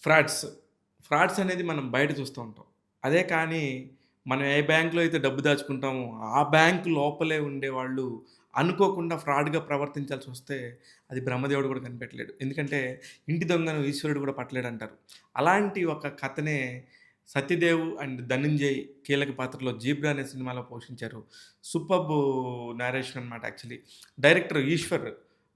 Frauds. Frauds అనేది మనం బయట చూస్తూ ఉంటాం. అదే కానీ మనం ఏ బ్యాంక్‌లో అయితే డబ్బు దాచుకుంటామో, ఆ బ్యాంక్ లోపలే ఉండేవాళ్ళు అనుకోకుండా ఫ్రాడ్‌గా ప్రవర్తించాల్సొస్తే అది బ్రహ్మదేవుడు కూడా కనిపెట్టలేడు. ఎందుకంటే ఇంటి దొంగను ఈశ్వరుడు కూడా పట్టలేడంటారు. అలాంటి ఒక కథనే 'సత్యదేవ్ అండ్ ధనంజయ్' కీలక పాత్రలో 'జీబ్రా' అనే సినిమాలో పోషించారు. సూపర్బ్ నేరేషన్ అనమాట యాక్చువల్లీ. డైరెక్టర్ ఈశ్వర్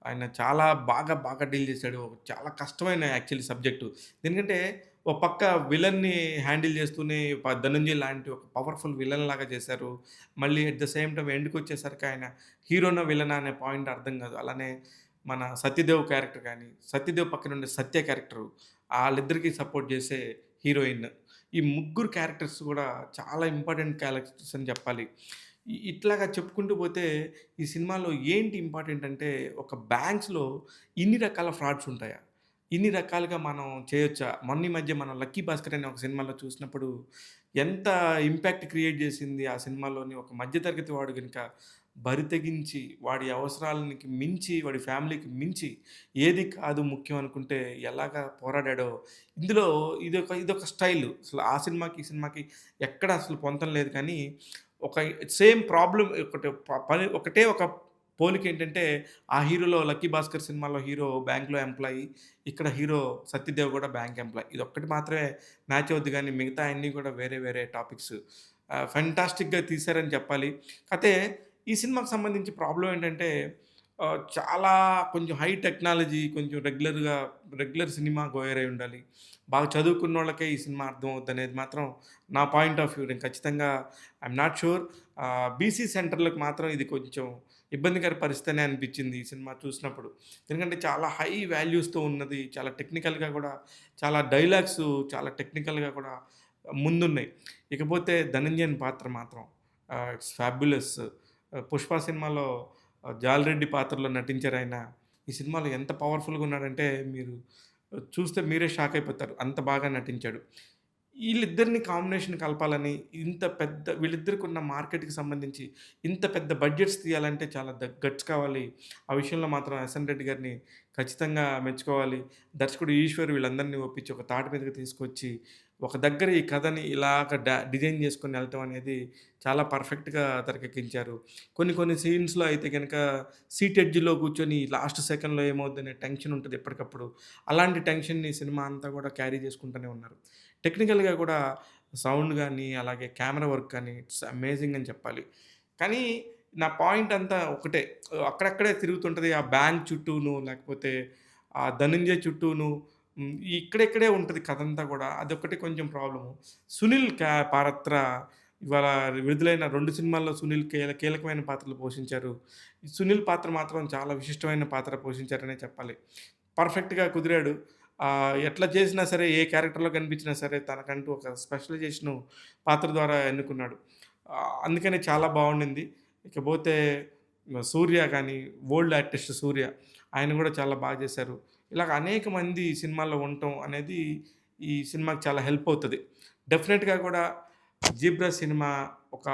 ఆయన చాలా బాగా డీల్ చేశాడు. చాలా కష్టమైన యాక్చువల్లీ సబ్జెక్టు. ఎందుకంటే ఓ పక్క విలన్ని హ్యాండిల్ చేస్తూనే 'ధనంజయ్' లాంటి ఒక పవర్‌ఫుల్ విలన్‌లాగా చేశారు. మళ్ళీ అట్ ద సేమ్ టైమ్ ఎండ్‌కొచ్చేసరికి ఆయన హీరోనా? విలనా? అనే పాయింట్ అర్థం కాదు. అలానే మన 'సత్యదేవ్' క్యారెక్టర్ గాని, 'సత్యదేవ్' పక్కనుండే 'సత్య' క్యారెక్టరు ఆళ్ళిద్దరికీ సపోర్ట్ చేసే హీరోయిన్. ఈ ముగ్గురు క్యారెక్టర్స్ కూడా చాలా ఇంపార్టెంట్ క్యారెక్టర్స్ అని చెప్పాలి. ఇట్లాగా చెప్పుకుంటూ పోతే ఈ సినిమాలో ఏంటి ఇంపార్టెంట్ అంటే ఒక బ్యాంక్స్‌లో ఇన్ని రకాల ఫ్రాడ్స్ ఉంటాయా? ఇన్ని రకాలుగా మనం చేయొచ్చా? మొన్న ఈ మధ్య మనం 'లక్కీ భాస్కర్' అనే ఒక సినిమాలో చూసినప్పుడు ఎంత ఇంపాక్ట్ క్రియేట్ చేసింది ఆ సినిమాలోని ఒక మధ్య తరగతి వాడు గనుక బరి తెగించి వాడి అవసరాలనికి మించి, వాడి ఫ్యామిలీకి మించి ఏది కాదు ముఖ్యం అనుకుంటే ఎలాగా పోరాడాడో ఇందులో ఇదొక స్టైలు. అసలు ఆ సినిమాకి, ఈ సినిమాకి ఎక్కడ అసలు పొంతన లేదు కానీ ఒక సేమ్ ప్రాబ్లమ్ ఒకటి పని ఒకటే ఒక పోలికేంటంటే, ఆ హీరోలో 'లక్కీ భాస్కర్' సినిమాలో హీరో బ్యాంక్‌లో ఎంప్లాయీ. ఇక్కడ హీరో 'సత్యదేవ్' గూడా బ్యాంక్ ఎంప్లాయీ. ఇదొక్కటి మాత్రమే మ్యాచ్ అవుద్ది గానీ, మిగతా అన్నీ గూడా వేరే టాపిక్స్. ఫెంటాస్టిక్‌గా తీశారని చెప్పాలి. కాతే ఈ సినిమాకి సంబంధించి ప్రాబ్లమ్ ఏంటంటే, చాలా కొంచెం హై టెక్నాలజీ కొంచెం రెగ్యులర్ సినిమా గోయర్ అయి ఉండాలి. బాగా చదువుకున్నోళ్ళకే ఈ సినిమా అర్థమవుద్దనేది మాత్రం నా పాయింట్ ఆఫ్ వ్యూ. నేను ఖచ్చితంగా ఐయామ్ నాట్ ష్యూర్. బీసీ సెంటర్‌లకు మాత్రం ఇది కొంచెం ఇబ్బందికర పరిస్థితనే అనిపిచ్చింది ఈ సినిమా చూసినప్పుడు. ఎందుకంటే చాలా హై వాల్యూస్‌తో ఉన్నది. చాలా టెక్నికల్‌గా గూడా చాలా డైలాగ్స్ చాలా టెక్నికల్‌గా కూడా ముందున్నాయి. ఇకపోతే ధనంజయన్ పాత్ర మాత్రం ఇట్స్ ఫ్యాబులస్. 'పుష్ప' సినిమాలో జాలిరెడ్డి పాత్రలో నటించారాయన. ఈ సినిమాలో ఎంత పవర్‌ఫుల్‌గా ఉన్నాడంటే మీరు చూస్తే మీరే షాక్ అయిపోతారు. అంత బాగా నటించాడు. ఈళ్ళిద్దరిని కాంబినేషన్ కలపాలని వీళ్ళిద్దరికున్న మార్కెట్‌కి సంబంధించి ఇంత పెద్ద బడ్జెట్స్ తీయాలంటే చాలా గట్స్ కావాలి. ఆ విషయంలో మాత్రం ఎస్ఎన్ రెడ్డి గారిని ఖచ్చితంగా మెచ్చుకోవాలి. దర్శకుడు ఈశ్వర్ వీళ్ళందరిని ఒప్పించి ఒక తాటి మీదకి తీసుకొచ్చి, ఒక దగ్గర ఈ కథని ఇలాగ డిజైన్ చేసుకొని ఎళ్ళటం అనేది చాలా పర్ఫెక్ట్‌గా తెరకెక్కించారు. కొన్ని సీన్స్‌లో అయితే గనక సీట్ ఎడ్జ్‌లో కూర్చొని లాస్ట్ సెకండ్‌లో ఏమవుద్దనే టెన్షన్ ఉంటది ఎప్పటికప్పుడు. అలాంటి టెన్షన్‌ని సినిమా అంతా కూడా క్యారీ చేసుకుంటూనే ఉన్నారు. టెక్నికల్‌గా కూడా సౌండ్ గాని, అలాగే కెమెరా వర్క్ కానీ ఇట్స్ అమేజింగ్ అని చెప్పాలి. కానీ నా పాయింట్ అంతా ఒకటే. అక్కడక్కడే తిరుగుతుంటది. ఆ బ్యాంక్ చుట్టూను, లేకపోతే ఆ ధనంజయ్ చుట్టూను. ఇక్కడిక్కడే ఉంటది కథంతా గూడా. అదొక్కటి కొంచెం ప్రాబ్లము. సునీల్ పాత్ర ఇవాళ విడుదలైన 2 సినిమాల్లో సునీల్ కీలకమైన పాత్రలు పోషించారు. ఈ సునీల్ పాత్ర మాత్రం చాలా విశిష్టమైన పాత్ర పోషించారనే చెప్పాలి. పర్ఫెక్ట్‌గా కుదిరాడు. ఎట్లా చేసినా సరే, ఏ క్యారెక్టర్‌లో కనిపించినా సరే, తనకంటూ ఒక స్పెషలైజేషను పాత్ర ద్వారా ఎన్నుకున్నాడు. అందుకనే చాలా బావుండింది. ఇకపోతే 'సూర్య' గాని, ఓల్డ్ ఆర్టిస్ట్ 'సూర్య' ఆయన గూడా చాలా బాగా చేశారు. ఇలాగ అనేక మంది ఈ సినిమాలో ఉండటం అనేది ఈ సినిమాకి చాలా హెల్ప్ అవుతది. డెఫినెట్‌గా కూడా 'జీబ్రా' సినిమా ఒక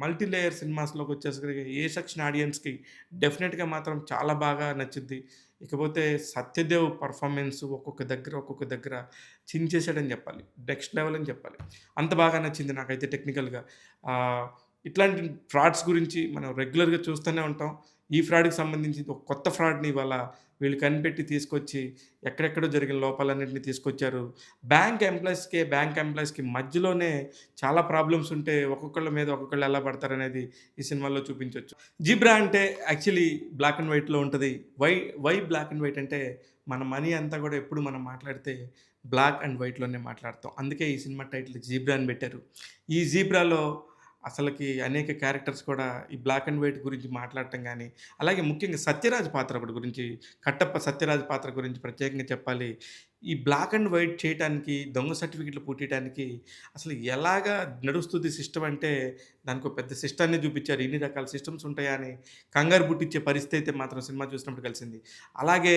మల్టీ లేయర్ సినిమాస్‌లోకొచ్చేసరికి ఏ సెక్షన్ ఆడియన్స్‌కి డెఫినెట్‌గా మాత్రం చాలా బాగా నచ్చుద్ది. ఇకపోతే 'సత్యదేవ్' పెర్ఫార్మన్స్ ఒక్కొక్క దగ్గర చించేసాడని జెప్పాలి. నెక్స్ట్ లెవెల్ అని చెప్పాలి. అంత బాగా నచ్చింది నాకైతే టెక్నికల్‌గా. ఆహ్, ఇట్లాంటి ఫ్రాడ్స్ గురించి మనం రెగ్యులర్‌గా చూస్తూనే ఉంటాం. ఈ ఫ్రాడ్‌కి సంబంధించి ఒక కొత్త ఫ్రాడ్‌ని ఇవాళ వీళ్ళు కనిపెట్టి తీసుకొచ్చి ఎక్కడెక్కడో జరిగిన లోపాలన్నిటిని తీసుకొచ్చారు. బ్యాంక్ ఎంప్లాయీస్‌కి మధ్యలోనే చాలా ప్రాబ్లమ్స్ ఉంటే ఒక్కొక్కళ్ళు ఎలా పడతారనేది ఈ సినిమాలో చూపించొచ్చు. 'జీబ్రా' అంటే యాక్చువల్లీ బ్లాక్ అండ్ వైట్‌లో ఉంటది. Why why black and white అంటే మన మనీ అంతా గూడా ఎప్పుడు మనం మాట్లాడితే బ్లాక్ అండ్ వైట్‌లోనే మాట్లాడతాం. అందుకే ఈ సినిమా టైటిల్ 'జీబ్రా' అని పెట్టారు. ఈ 'జీబ్రాలో' అసలకి అనేక క్యారెక్టర్స్ కూడా ఈ బ్లాక్ అండ్ వైట్ గురించి మాట్లాడటం గాని, అలాగే ముఖ్యంగా సత్యరాజ్ పాత్ర ఒకటి గురించి, కట్టప్ప సత్యరాజ్ పాత్ర గురించి ప్రత్యేకంగా చెప్పాలి. ఈ బ్లాక్ అండ్ వైట్ చేయటానికి, దొంగ సర్టిఫికేట్‌లు పుట్టియటానికి అసలు ఎలాగా నడుస్తది సిస్టమ్ అంటే, దానికో పెద్ద సిస్టాన్నే చూపిచ్చారు. ఇన్ని రకాల సిస్టమ్స్ ఉంటాయా అని కంగారు పుట్టించే పరిస్థితి అయితే మాత్రం సినిమా చూసినప్పుడు కలిసింది. అలాగే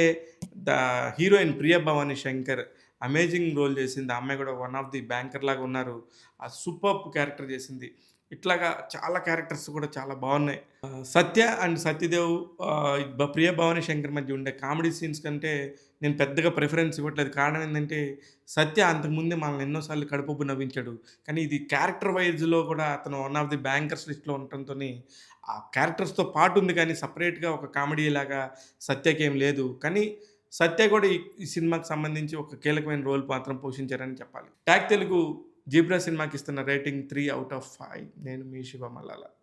the heroine 'Priya Bhavani Shankar' amazing role చేసింది. ఆ అమ్మాయి కూడా వన్ ఆఫ్ ది బ్యాంకర్ లాగా ఉన్నారు. సూపర్బ్ క్యారెక్టర్ చేసింది. ఇట్లాగా చాలా క్యారెక్టర్స్ కూడా చాలా బావున్నాయి. 'సత్య' అండ్ 'సత్యదేవ్' 'ప్రియ భవాని శంకర్' మధ్య ఉండే కామెడీ సీన్స్ కంటే నేను పెద్దగా ప్రిఫరెన్స్ ఇవ్వట్లేదు. కారణం ఏందంటే 'సత్య' అంతకుముందే మనల్ని ఎన్నో సార్లు కడుపుబ్బి నవ్వించాడు. కానీ ఇది క్యారెక్టర్ వైస్‌లో కూడా అతను వన్ ఆఫ్ ది బ్యాంకర్స్ లిస్ట్‌లో ఉండటంతోని ఆ క్యారెక్టర్స్‌తో పాటు ఉంది కానీ సెపరేట్‌గా ఒక కామెడీలాగా 'సత్య'కేం లేదు. కానీ 'సత్య' కూడా ఈ సినిమాకి సంబంధించి ఒక కీలకమైన రోల్ మాత్రం పోషించారని చెప్పాలి. టాగ్ తెలుగు 'జీబ్రా' సినిమాకి ఇస్తున్న రేటింగ్ 3/5. నేను మీ శివ మల్లాల.